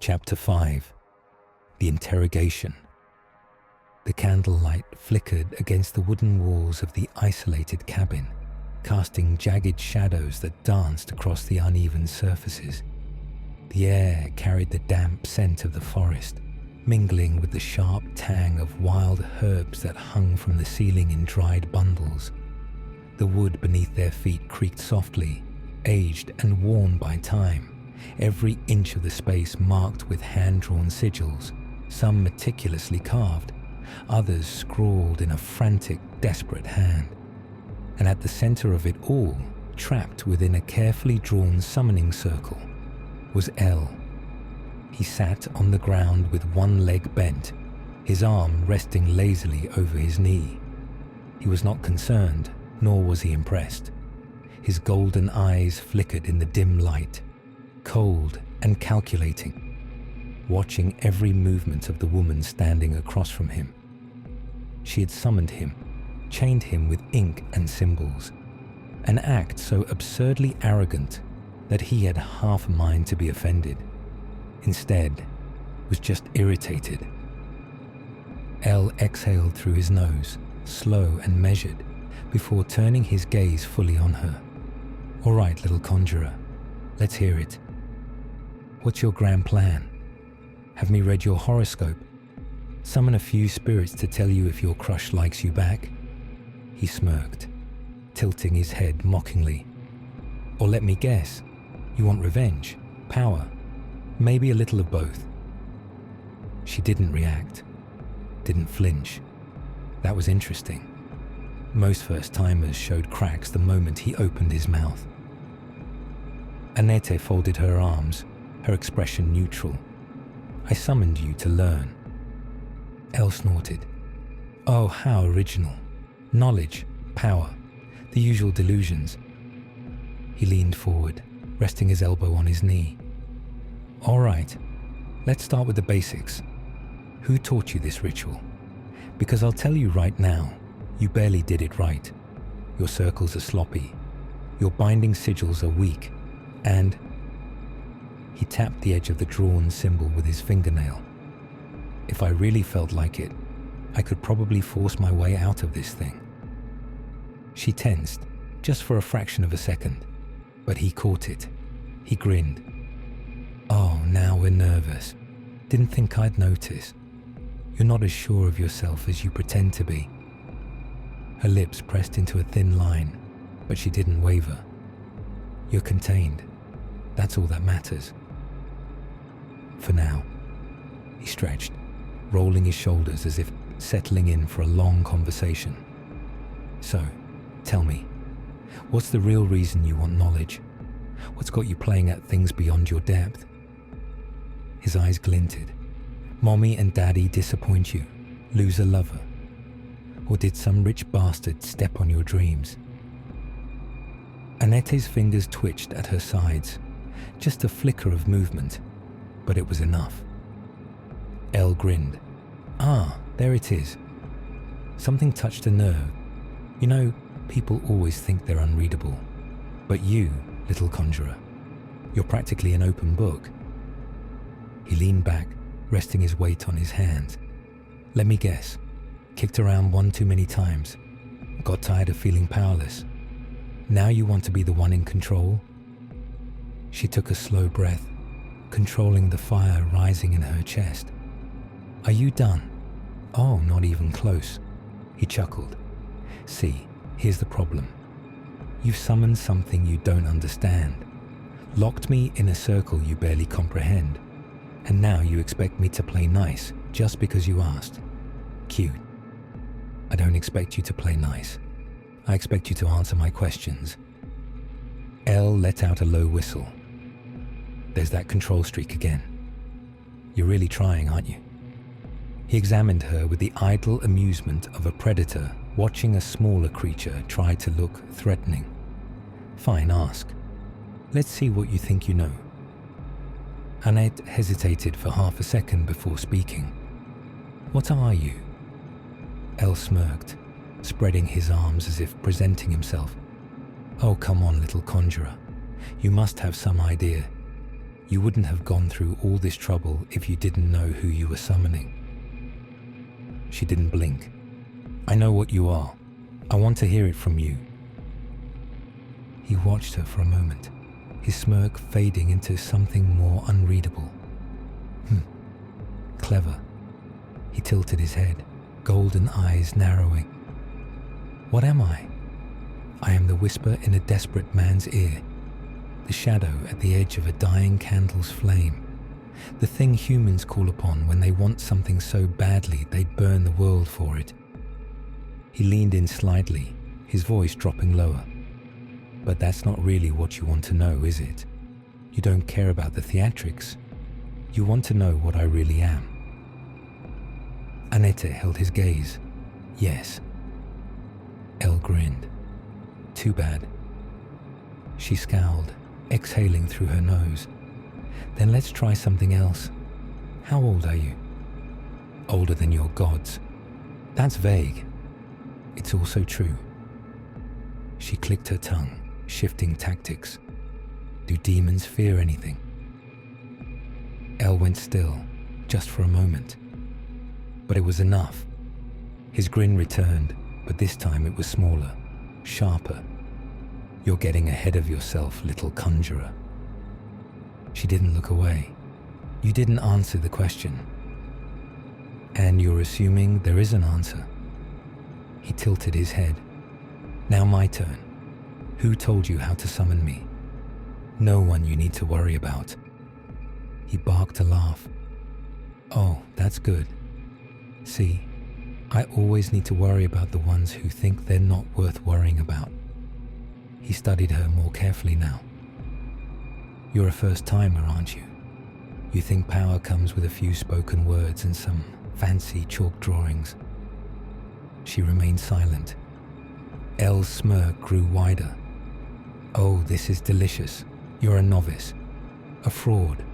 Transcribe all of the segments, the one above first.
Chapter 5. The Interrogation. The candlelight flickered against the wooden walls of the isolated cabin, casting jagged shadows that danced across the uneven surfaces. The air carried the damp scent of the forest, mingling with the sharp tang of wild herbs that hung from the ceiling in dried bundles. The wood beneath their feet creaked softly, aged and worn by time, every inch of the space marked with hand-drawn sigils, some meticulously carved, others scrawled in a frantic, desperate hand. And at the center of it all, trapped within a carefully drawn summoning circle, was El. He sat on the ground with one leg bent, his arm resting lazily over his knee. He was not concerned, nor was he impressed. His golden eyes flickered in the dim light, cold and calculating, watching every movement of the woman standing across from him. She had summoned him, chained him with ink and symbols, an act so absurdly arrogant that he had half a mind to be offended. Instead, was just irritated. El exhaled through his nose, slow and measured, before turning his gaze fully on her. "All right, little conjurer, let's hear it. What's your grand plan? Have me read your horoscope? Summon a few spirits to tell you if your crush likes you back?" He smirked, tilting his head mockingly. "Or let me guess, you want revenge, power, maybe a little of both?" She didn't react, didn't flinch. That was interesting. Most first-timers showed cracks the moment he opened his mouth. Annette folded her arms, her expression neutral. "I summoned you to learn." El snorted. "Oh, how original. Knowledge, power, the usual delusions." He leaned forward, resting his elbow on his knee. "All right, let's start with the basics. Who taught you this ritual? Because I'll tell you right now, you barely did it right. Your circles are sloppy, your binding sigils are weak, and..." He tapped the edge of the drawn symbol with his fingernail. "If I really felt like it, I could probably force my way out of this thing." She tensed, just for a fraction of a second, but he caught it. He grinned. "Oh, now we're nervous. Didn't think I'd notice. You're not as sure of yourself as you pretend to be." Her lips pressed into a thin line, but she didn't waver. "You're contained. That's all that matters. For now." He stretched, rolling his shoulders as if settling in for a long conversation. "So, tell me, what's the real reason you want knowledge? What's got you playing at things beyond your depth?" His eyes glinted. "Mommy and Daddy disappoint you, lose a lover? Or did some rich bastard step on your dreams?" Annette's fingers twitched at her sides, just a flicker of movement, but it was enough. El grinned. "Ah, there it is. Something touched a nerve. You know, people always think they're unreadable. But you, little conjurer, you're practically an open book." He leaned back, resting his weight on his hands. "Let me guess. Kicked around one too many times. Got tired of feeling powerless. Now you want to be the one in control?" She took a slow breath, controlling the fire rising in her chest. "Are you done?" "Oh, not even close." He chuckled. "See, here's the problem. You've summoned something you don't understand, locked me in a circle you barely comprehend, and now you expect me to play nice just because you asked. Cute. I don't expect you to play nice. I expect you to answer my questions." El let out a low whistle. "There's that control streak again. You're really trying, aren't you?" He examined her with the idle amusement of a predator watching a smaller creature try to look threatening. "Fine, ask. Let's see what you think you know." Annette hesitated for half a second before speaking. "What are you?" El smirked, spreading his arms as if presenting himself. "Oh, come on, little conjurer. You must have some idea. You wouldn't have gone through all this trouble if you didn't know who you were summoning. She didn't blink. I know what you are. I want to hear it from you. He watched her for a moment, his smirk fading into something more unreadable. Clever. He tilted his head, golden eyes narrowing. What am I? I am the whisper in a desperate man's ear, the shadow at the edge of a dying candle's flame, the thing humans call upon when they want something so badly they'd burn the world for it. He leaned in slightly, his voice dropping lower. But that's not really what you want to know, is it? You don't care about the theatrics. You want to know what I really am. Annette held his gaze. Yes. Elle grinned. Too bad. She scowled, exhaling through her nose. Then let's try something else. How old are you? Older than your gods. That's vague. It's also true. She clicked her tongue, shifting tactics. Do demons fear anything? Elle went still, just for a moment. But it was enough. His grin returned, but this time it was smaller, sharper. You're getting ahead of yourself, little conjurer. She didn't look away. You didn't answer the question. And you're assuming there is an answer. He tilted his head. Now my turn. Who told you how to summon me? No one you need to worry about. He barked a laugh. Oh, that's good. See, I always need to worry about the ones who think they're not worth worrying about. He studied her more carefully now. You're a first-timer, aren't you? You think power comes with a few spoken words and some fancy chalk drawings. She remained silent. Elle's smirk grew wider. Oh, this is delicious. You're a novice. A fraud.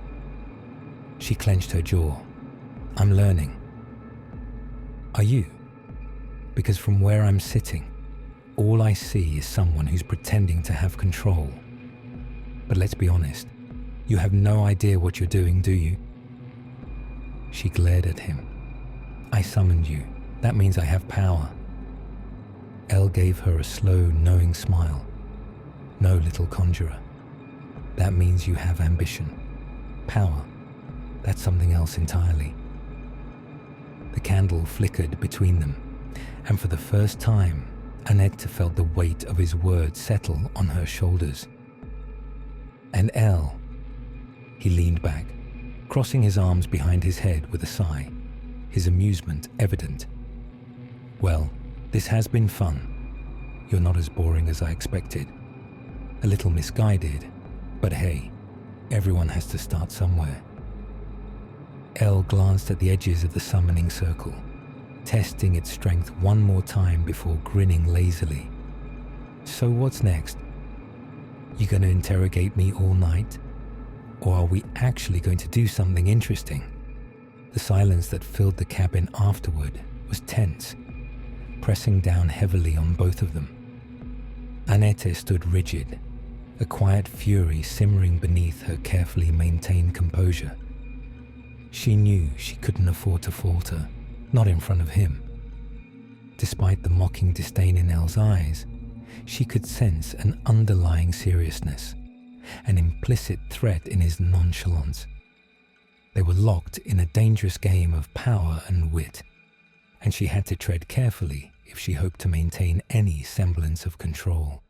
She clenched her jaw. I'm learning. Are you? Because from where I'm sitting, all I see is someone who's pretending to have control. But let's be honest, you have no idea what you're doing, do you? She glared at him. I summoned you. That means I have power. Elle gave her a slow, knowing smile. No, little conjurer. That means you have ambition. Power. That's something else entirely. The candle flickered between them, and for the first time, Annette felt the weight of his words settle on her shoulders. And Elle. He leaned back, crossing his arms behind his head with a sigh, his amusement evident. Well, this has been fun. You're not as boring as I expected. A little misguided, but hey, everyone has to start somewhere. Elle glanced at the edges of the summoning circle, testing its strength one more time before grinning lazily. So what's next? You gonna interrogate me all night? Or are we actually going to do something interesting? The silence that filled the cabin afterward was tense, pressing down heavily on both of them. Annette stood rigid, a quiet fury simmering beneath her carefully maintained composure. She knew she couldn't afford to falter, not in front of him. Despite the mocking disdain in Elle's eyes, she could sense an underlying seriousness, an implicit threat in his nonchalance. They were locked in a dangerous game of power and wit, and she had to tread carefully if she hoped to maintain any semblance of control.